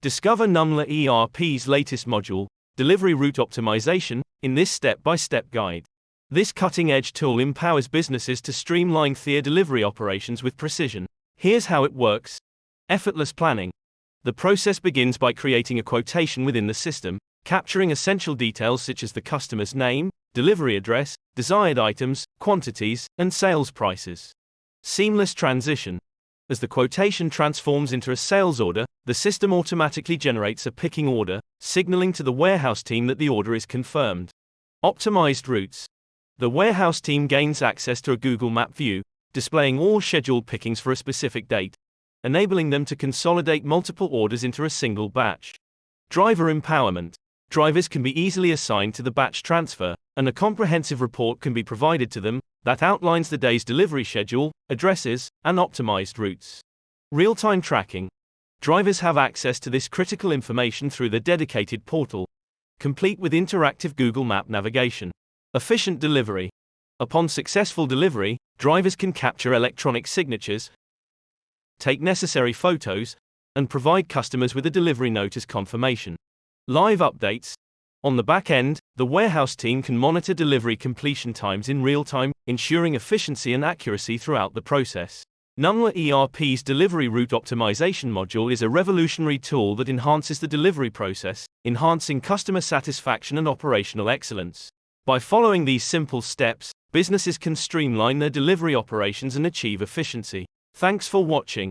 Discover Numla ERP's latest module, Delivery Route Optimization, in this step-by-step guide. This cutting-edge tool empowers businesses to streamline their delivery operations with precision. Here's how it works. Effortless planning. The process begins by creating a quotation within the system, capturing essential details such as the customer's name, delivery address, desired items, quantities, and sales prices. Seamless transition. As the quotation transforms into a sales order, the system automatically generates a picking order, signaling to the warehouse team that the order is confirmed. Optimized routes. The warehouse team gains access to a Google Map view, displaying all scheduled pickings for a specific date, enabling them to consolidate multiple orders into a single batch. Driver empowerment. Drivers can be easily assigned to the batch transfer, and a comprehensive report can be provided to them that outlines the day's delivery schedule, addresses, and optimized routes. Real-time tracking. Drivers have access to this critical information through the dedicated portal, complete with interactive Google Map navigation. Efficient delivery. Upon successful delivery, drivers can capture electronic signatures, take necessary photos, and provide customers with a delivery note as confirmation. Live updates. On the back end, the warehouse team can monitor delivery completion times in real time, ensuring efficiency and accuracy throughout the process. Numla ERP's Delivery Route Optimization module is a revolutionary tool that enhances the delivery process, enhancing customer satisfaction and operational excellence. By following these simple steps, businesses can streamline their delivery operations and achieve efficiency. Thanks for watching.